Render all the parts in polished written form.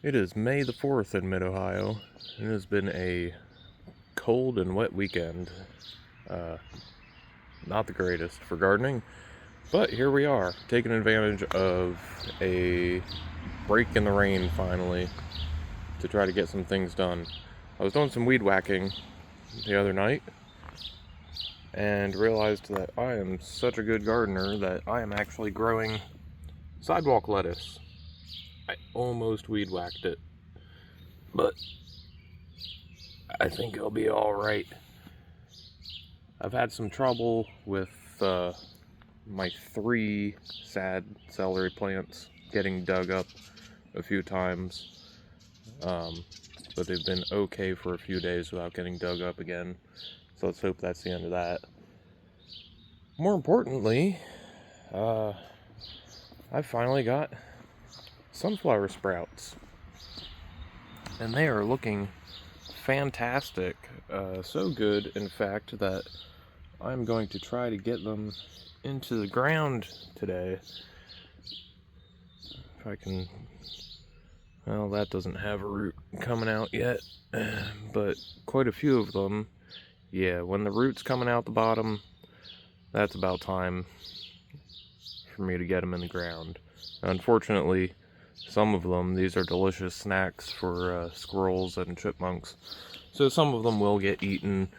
It is May the 4th in Mid-Ohio. It has been a cold and wet weekend. Not the greatest for gardening, but here we are, taking advantage of a break in the rain finally to try to get some things done. I was doing some weed whacking the other night and realized that I am such a good gardener that I am actually growing sidewalk lettuce. I almost weed whacked it, but I think it'll be alright. I've had some trouble with my 3 sad celery plants getting dug up a few times, but they've been okay for a few days without getting dug up again, so let's hope that's the end of that. More importantly, I finally got sunflower sprouts, and they are looking fantastic. So good, in fact, that I'm going to try to get them into the ground today. If I can... Well, that doesn't have a root coming out yet, but quite a few of them. Yeah, when the root's coming out the bottom, that's about time for me to get them in the ground. Unfortunately, some of them, these are delicious snacks for squirrels and chipmunks, so some of them will get eaten,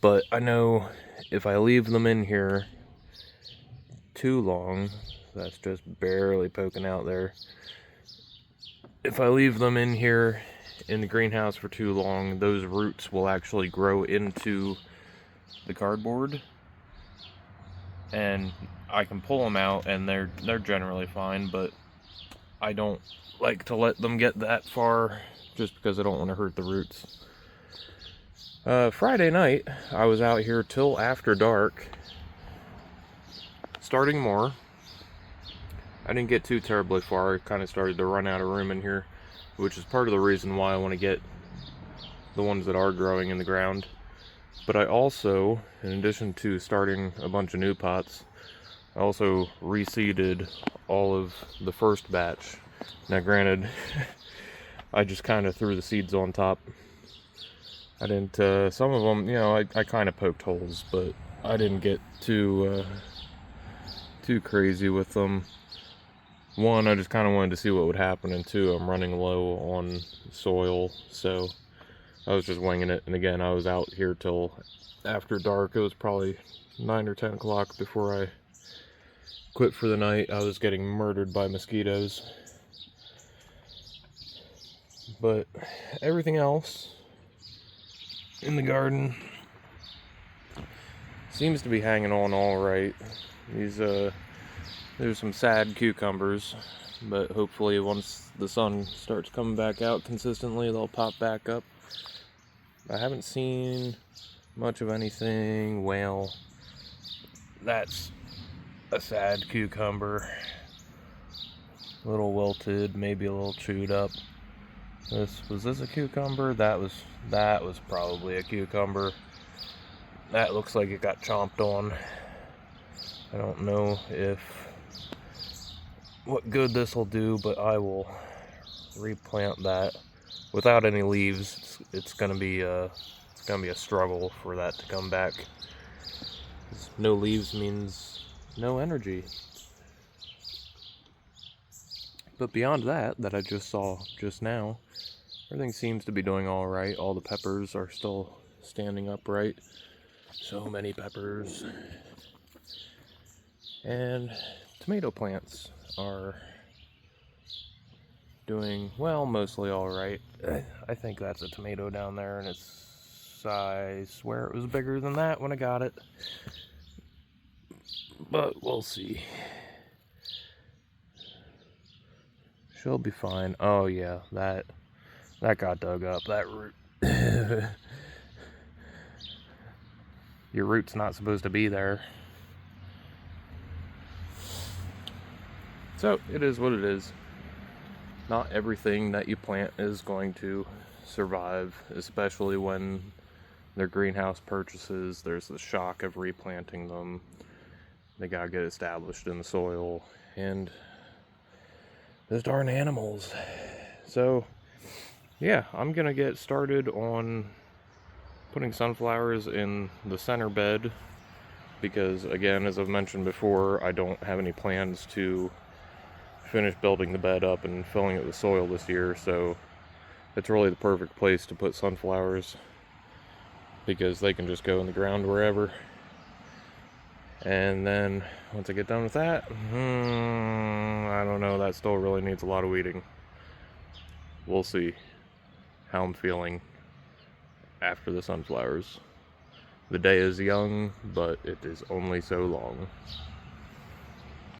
but I know if I leave them in here too long, that's just barely poking out there, if I leave them in here in the greenhouse for too long, those roots will actually grow into the cardboard, and I can pull them out and they're generally fine, but I don't like to let them get that far just because I don't want to hurt the roots. Friday night, I was out here till after dark, starting more. I didn't get too terribly far. I kind of started to run out of room in here, which is part of the reason why I want to get the ones that are growing in the ground. But I also, in addition to starting a bunch of new pots, I also reseeded all of the first batch. Now granted, I just kind of threw the seeds on top. I didn't, some of them, I kind of poked holes, but I didn't get too crazy with them. One, I just kind of wanted to see what would happen, and two, I'm running low on soil, so I was just winging it. And again, I was out here till after dark. It was probably 9 or 10 o'clock before I quit for the night. I was getting murdered by mosquitoes. But everything else in the garden seems to be hanging on all right. There's some sad cucumbers, but hopefully once the sun starts coming back out consistently, they'll pop back up. I haven't seen much of anything. Well, that's a sad cucumber. A little wilted, maybe a little chewed up. Was this a cucumber? That was probably a cucumber. That looks like it got chomped on. I don't know what good this will do, but I will replant that without any leaves. It's gonna be a struggle for that to come back. No leaves means no energy. But beyond that I just saw just now, everything seems to be doing all right. All the peppers are still standing upright. So many peppers. And tomato plants are doing, well, mostly alright. I think that's a tomato down there, and I swear it was bigger than that when I got it. But we'll see. She'll be fine. Oh yeah, that got dug up, that root. Your root's not supposed to be there. So, it is what it is. Not everything that you plant is going to survive, especially when they're greenhouse purchases. There's the shock of replanting them. They gotta get established in the soil, and those darn animals. So, yeah, I'm gonna get started on putting sunflowers in the center bed because, again, as I've mentioned before, I don't have any plans to finish building the bed up and filling it with soil this year, so it's really the perfect place to put sunflowers because they can just go in the ground wherever. And then once I get done with that, I don't know, that still really needs a lot of weeding. We'll see how I'm feeling after the sunflowers. The day is young, but it is only so long.